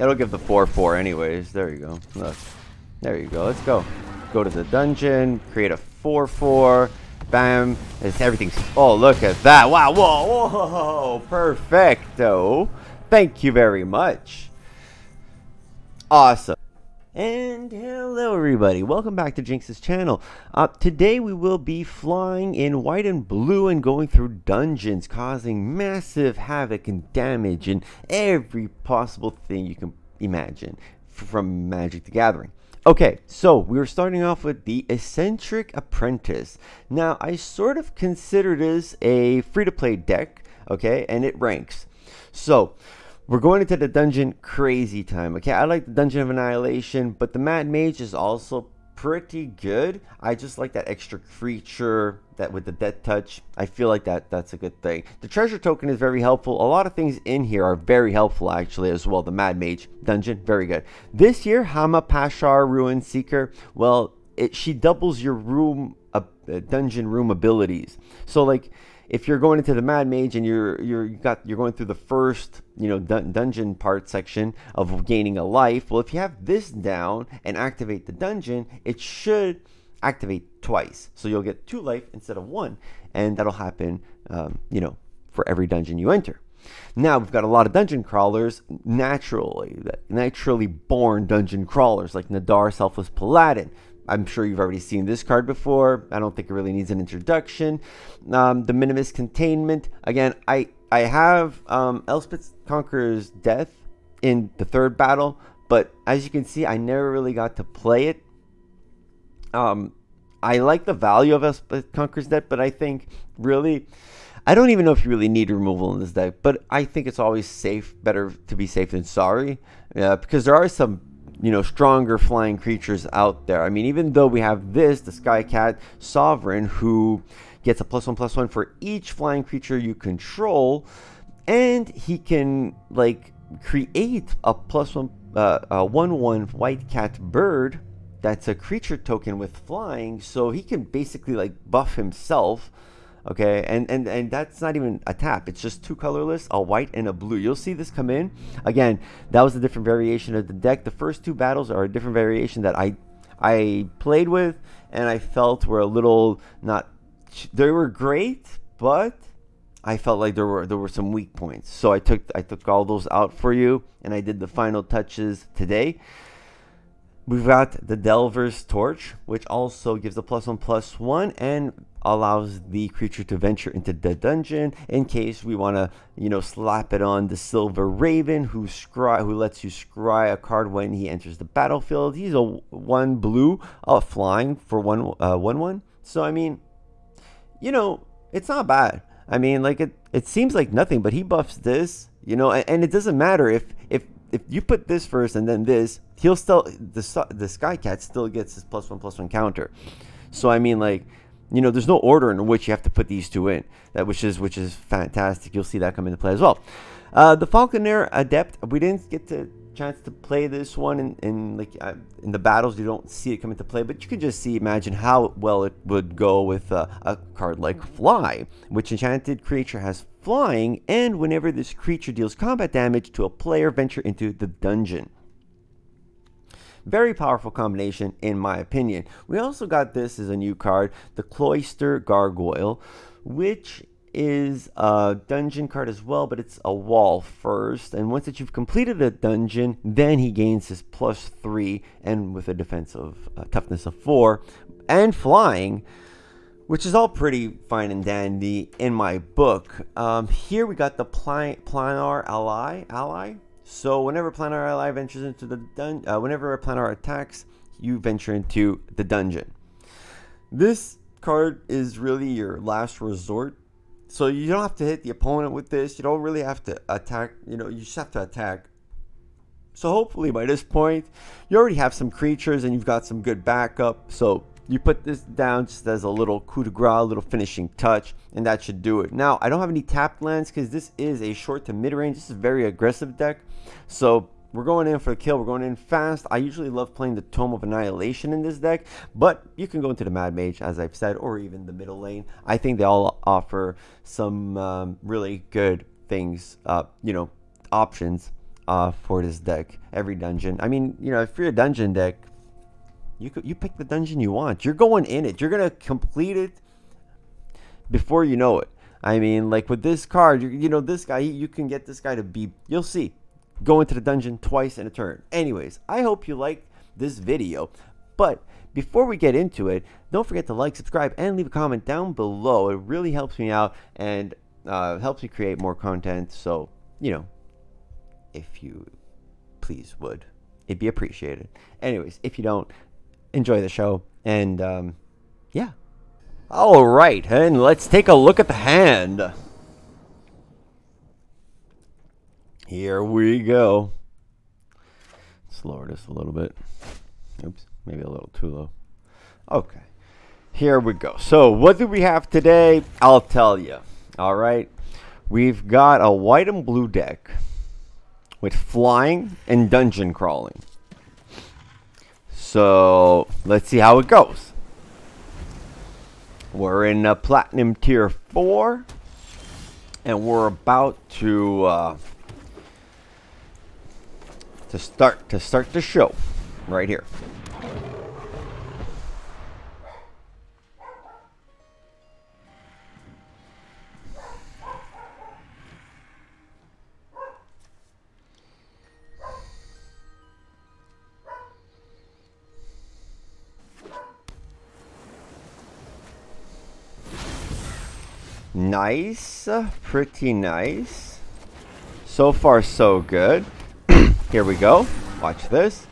It'll give the 4/4 anyways. There you go. Look. There you go. Let's go. Go to the dungeon. Create a 4/4. Bam. It's everything's... Oh, look at that. Wow. Whoa. Whoa. Perfecto. Thank you very much. Awesome. And hello everybody, welcome back to Jinx's channel. Today we will be flying in white and blue and going through dungeons, causing massive havoc and damage in every possible thing you can imagine from Magic the Gathering. Okay, so we're starting off with the Eccentric Apprentice. Now, I sort of consider this a free-to-play deck, okay, and it ranks. So, we're going into the dungeon crazy time. Okay, I like the Dungeon of Annihilation, but the Mad Mage is also pretty good. I just like that extra creature that with the Death Touch. I feel like that's a good thing. The treasure token is very helpful. A lot of things in here are very helpful actually as well. The Mad Mage dungeon, very good. This year, Hama Pashar Ruin Seeker. Well, she doubles your dungeon room abilities. So like, if you're going into the Mad Mage and you're going through the first dungeon part section of gaining a life, well, if you have this down and activate the dungeon, it should activate twice, so you'll get 2 life instead of 1, and that'll happen for every dungeon you enter. Now we've got a lot of dungeon crawlers, naturally born dungeon crawlers like Nadaar, Selfless, Paladin. I'm sure you've already seen this card before. I don't think it really needs an introduction. The Minimus Containment. Again, I have Elspeth Conqueror's Death in the 3rd battle, but as you can see, I never really got to play it. I like the value of Elspeth Conqueror's Death, but I think really, I don't even know if you really need removal in this deck, but I think it's always better to be safe than sorry, because there are some stronger flying creatures out there. I mean, even though we have this, the Skycat Sovereign, who gets a +1/+1 for each flying creature you control, and he can like create a +1/1 white cat bird that's a creature token with flying, so he can basically like buff himself. Okay, and that's not even a tap. It's just 2 colorless, a white and a blue. You'll see this come in. Again, that was a different variation of the deck. The first 2 battles are a different variation that I played with, and I felt were a little not... They were great, but I felt like there were some weak points. So I took all those out for you, and I did the final touches today. We've got the Delver's Torch, which also gives a +1/+1 and allows the creature to venture into the dungeon in case we want to, slap it on the Silver Raven, who lets you scry a card when he enters the battlefield. He's a 1 blue, flying for 1/1. So I mean, it's not bad. I mean, like it seems like nothing, but he buffs this, and it doesn't matter if you put this first and then this, he'll still, the Skycat still gets his +1/+1 counter. So I mean, like, there's no order in which you have to put these 2 in, which is fantastic. You'll see that come into play as well. The Falconer Adept, we didn't get the chance to play this one in the battles. You don't see it come into play, but you can just imagine how well it would go with a card like Fly, which enchanted creature has flying, and whenever this creature deals combat damage to a player, venture into the dungeon. Very powerful combination in my opinion. We also got this as a new card, the Cloister Gargoyle, which is a dungeon card as well, but it's a wall first, and once that you've completed a dungeon, then he gains his +3 and with a defensive toughness of 4 and flying, which is all pretty fine and dandy in my book. Here we got the Planar Ally. So whenever Planar Ally ventures into the whenever a Planar attacks, you venture into the dungeon. This card is really your last resort. So you don't have to hit the opponent with this. You don't really have to attack. You just have to attack. So hopefully by this point, you already have some creatures and you've got some good backup. So you put this down just as a little coup de grace, a little finishing touch, and that should do it. Now, I don't have any tapped lands because this is a short to mid-range. This is a very aggressive deck. So we're going in for the kill. We're going in fast. I usually love playing the Tome of Annihilation in this deck, but you can go into the Mad Mage, as I've said, or even the middle lane. I think they all offer some really good things, options for this deck. Every dungeon. I mean, you know, if you're a dungeon deck, you pick the dungeon you want. You're going in it. You're gonna complete it before you know it. I mean, like with this card, you know, this guy, you can get this guy to be, you'll see, go into the dungeon twice in a turn. Anyways, I hope you liked this video. But before we get into it, don't forget to like, subscribe, and leave a comment down below. It really helps me out and helps me create more content. So, you know, if you please would, it'd be appreciated. Anyways, if you don't, enjoy the show. And yeah. All right, and let's take a look at the hand. Here we go. Let's lower this a little bit. Oops, maybe a little too low. Okay, here we go. So what do we have today? I'll tell you. All right, we've got a white and blue deck with flying and dungeon crawling. So let's see how it goes. We're in Platinum Tier 4, and we're about to start the show right here. Nice, pretty nice. So far, so good. Here we go. Watch this.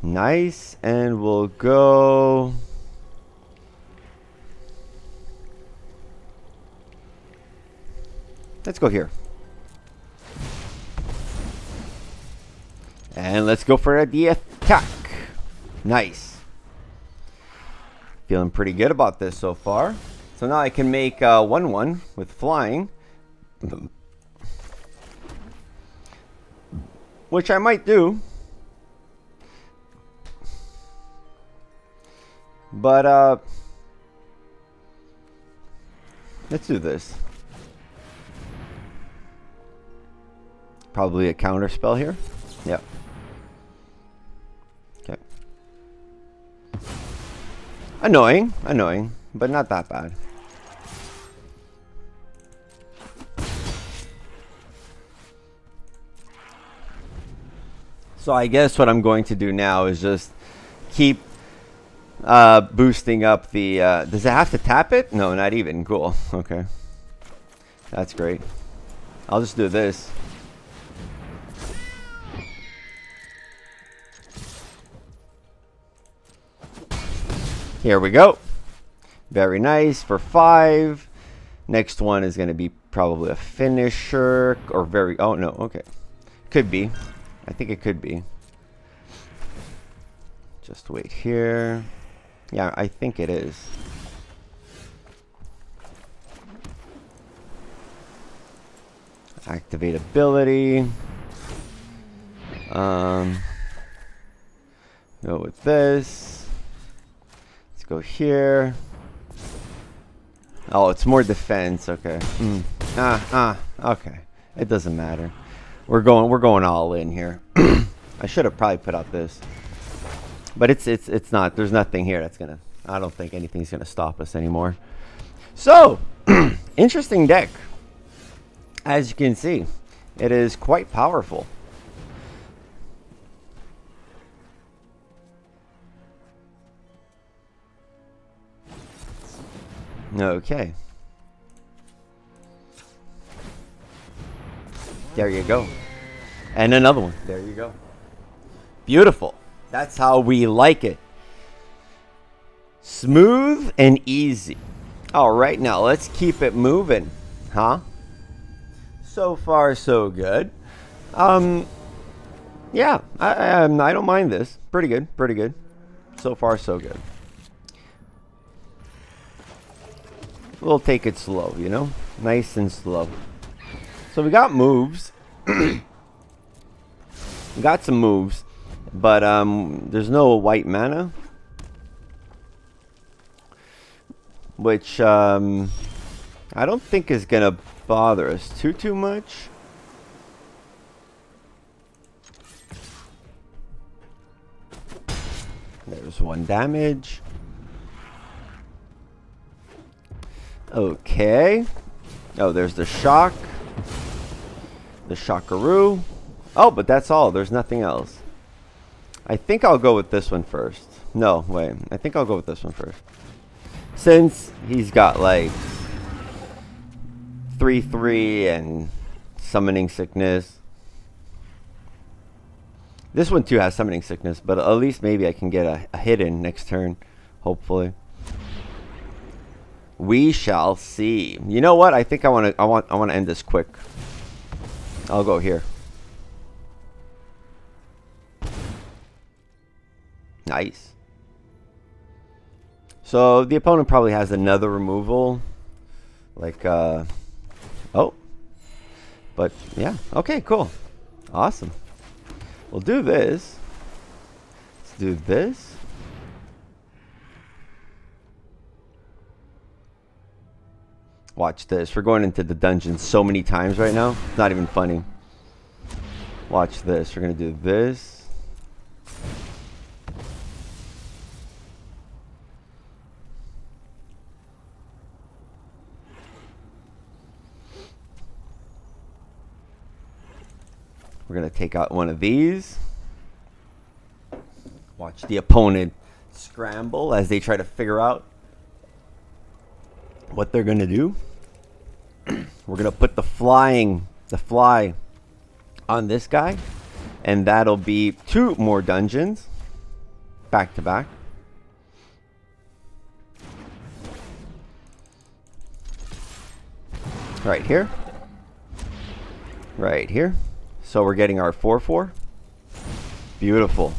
Nice, and we'll go. Let's go here. And let's go for the attack. Nice. Feeling pretty good about this so far. So now I can make 1/1 with flying, which I might do, but let's do this. Probably a counter spell here. Yep. Okay. Annoying, but not that bad. So I guess what I'm going to do now is just keep boosting up the... does it have to tap it? No, not even. Cool. Okay. That's great. I'll just do this. Here we go. Very nice for 5. Next one is going to be probably a finisher or very... Oh, no. Okay. Could be. I think it could be. Just wait here. Yeah, I think it is. Activate ability. Go with this. Let's go here. Oh, it's more defense. Okay. Okay. It doesn't matter. We're going all in here. I should have probably put out this, but it's not. There's nothing here that's gonna. I don't think anything's gonna stop us anymore. So, interesting deck. As you can see, it is quite powerful. Okay. There you go. And another one. There you go. Beautiful. That's how we like it. Smooth and easy. All right, now let's keep it moving. Huh? So far, so good. Yeah, I don't mind this. Pretty good, pretty good. So far, so good. We'll take it slow, you know? Nice and slow. So we got moves. We got some moves. But there's no white mana. Which I don't think is going to bother us too much. There's 1 damage. Okay. Oh, there's the shock. The shockaroo. Oh, but that's all. There's nothing else. I think I'll go with this one first. No, wait. I think I'll go with this one first. Since he's got like 3/3 and summoning sickness. This one too has summoning sickness, but at least maybe I can get a hit in next turn. Hopefully. We shall see. You know what? I think I want to end this quick. I'll go here. Nice. So the opponent probably has another removal. Like oh. But yeah, okay, cool. Awesome. We'll do this. Let's do this. Watch this. We're going into the dungeon so many times right now. It's not even funny. Watch this. We're going to do this. We're going to take out one of these. Watch the opponent scramble as they try to figure out what they're going to do. We're going to put the fly on this guy. And that'll be 2 more dungeons. Back to back. Right here. Right here. So we're getting our 4/4. Beautiful.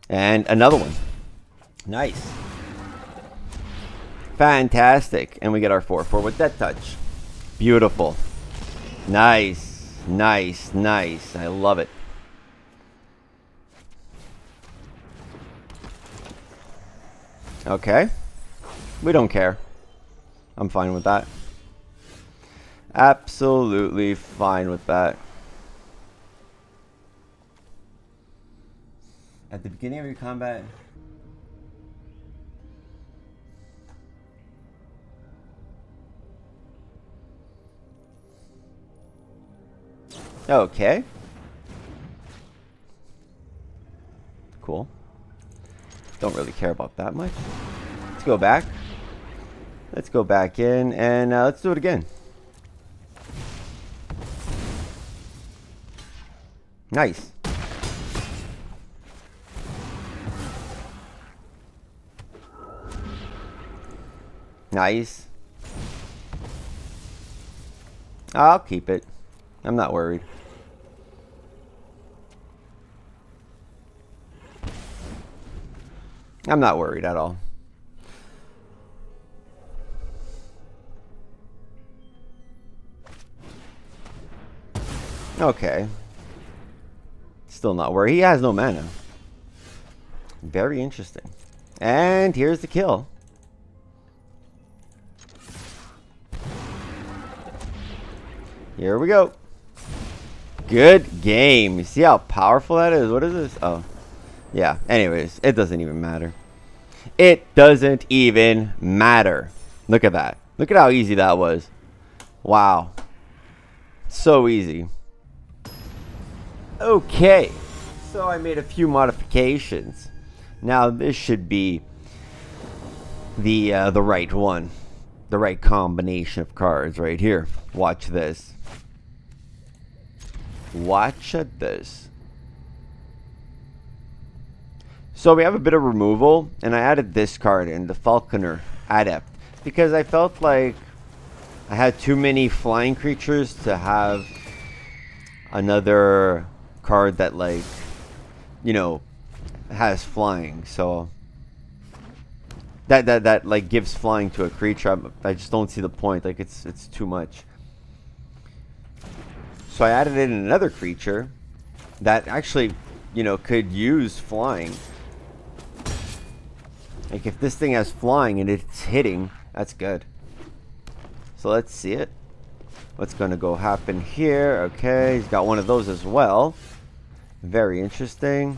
And another one. Nice. Fantastic. And we get our 4/4 with that touch. Beautiful. Nice. Nice. Nice. I love it. Okay. We don't care. I'm fine with that. Absolutely fine with that. At the beginning of your combat, okay. Cool. Don't really care about that much. Let's go back. Let's go back in and let's do it again. Nice. Nice. I'll keep it. I'm not worried. I'm not worried at all. Okay. Still not worried. He has no mana. Very interesting. And here's the kill. Here we go. Good game. You see how powerful that is? What is this? Oh. Yeah. Anyways, it doesn't even matter. It doesn't even matter. Look at that. Look at how easy that was. Wow. So easy. Okay. So I made a few modifications. Now this should be the right one. The right combination of cards right here. Watch this. Watch this. So we have a bit of removal, and I added this card in, the Falconer Adept, because I felt like I had too many flying creatures to have another card that, like, you know, has flying. So that like gives flying to a creature. I just don't see the point. Like it's too much. So I added in another creature that actually, you know, could use flying. Like if this thing has flying and it's hitting, that's good. So let's see it. What's going to go happen here? Okay, he's got one of those as well. Very interesting.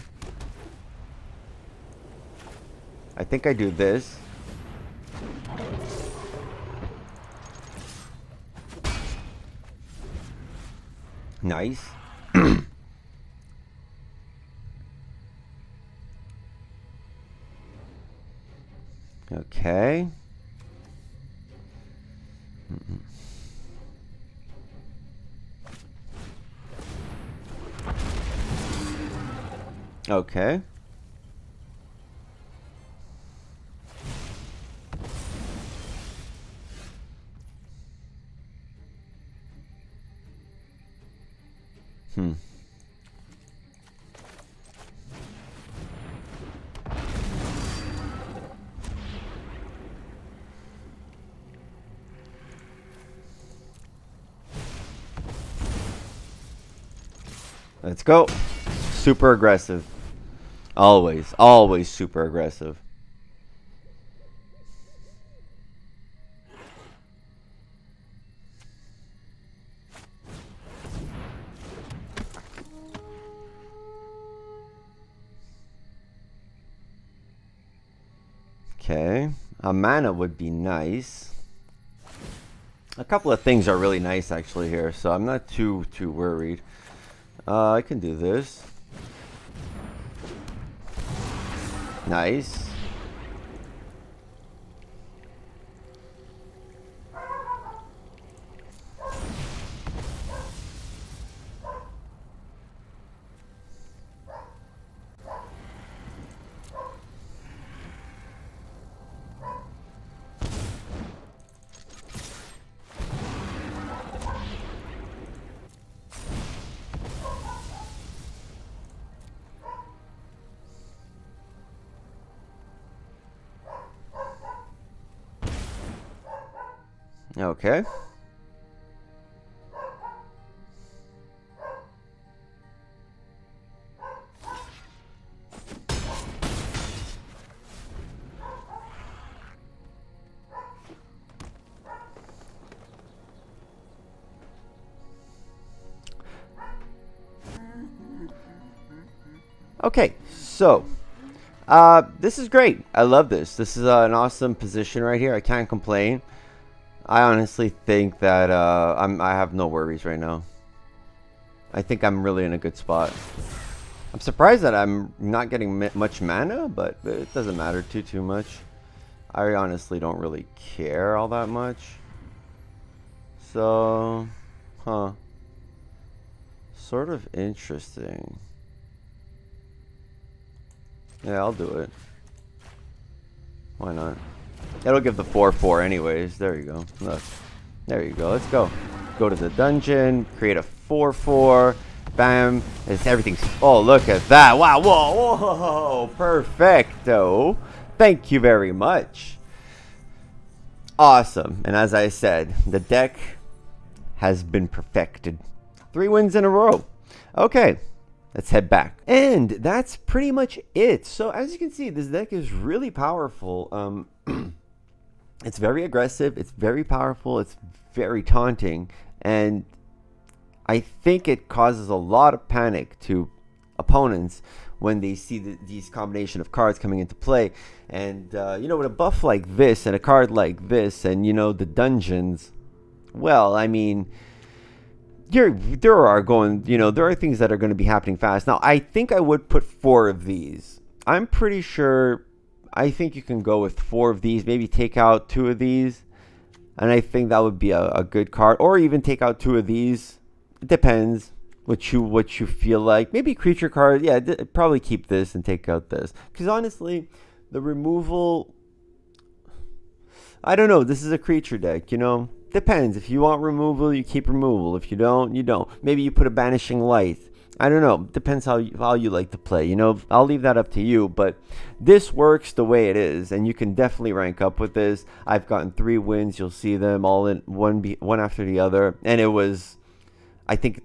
I think I do this. Nice. Okay. Okay. Let's go. Super aggressive. Always, always super aggressive. Okay, a mana would be nice. A couple of things are really nice actually here, so I'm not too worried. I can do this. Nice. Okay. Okay, so this is great. I love this. This is an awesome position right here. I can't complain. I honestly think that I have no worries right now. I think I'm really in a good spot. I'm surprised that I'm not getting much mana, but it doesn't matter too much. I honestly don't really care all that much. So, sort of interesting. Yeah, I'll do it. Why not? It'll give the 4/4 anyways. There you go. Look. There you go. Let's go. Go to the dungeon. Create a 4/4. Bam. It's everything's... Oh, look at that. Wow. Whoa. Whoa. Perfecto. Thank you very much. Awesome. And as I said, the deck has been perfected. 3 wins in a row. Okay. Let's head back. And that's pretty much it. So as you can see, this deck is really powerful. It's very aggressive. It's very powerful. It's very taunting. And I think it causes a lot of panic to opponents when they see these combination of cards coming into play. And, you know, with a buff like this and a card like this and, you know, the dungeons, well, I mean... There are things that are going to be happening fast. Now, I think I would put 4 of these. I'm pretty sure. I think you can go with 4 of these. Maybe take out 2 of these, and I think that would be a good card. Or even take out 2 of these. It depends what you feel like. Maybe creature card. Yeah, probably keep this and take out this. Because honestly, the removal. I don't know. This is a creature deck, you know. Depends. If you want removal, you keep removal. If you don't, you don't. Maybe you put a Banishing Light. I don't know. Depends how you like to play. You know, I'll leave that up to you. But this works the way it is, and you can definitely rank up with this. I've gotten 3 wins. You'll see them all in one after the other, and it was. I think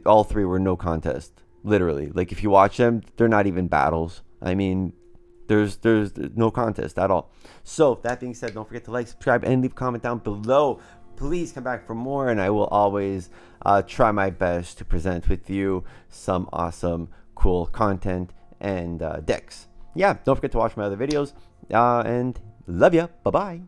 all 3 were no contest. Literally, like if you watch them, they're not even battles. I mean, there's no contest at all. So that being said, don't forget to like, subscribe, and leave a comment down below. please come back for more, and I will always try my best to present with you some awesome, cool content and decks. Yeah, don't forget to watch my other videos, and love ya. Bye-bye.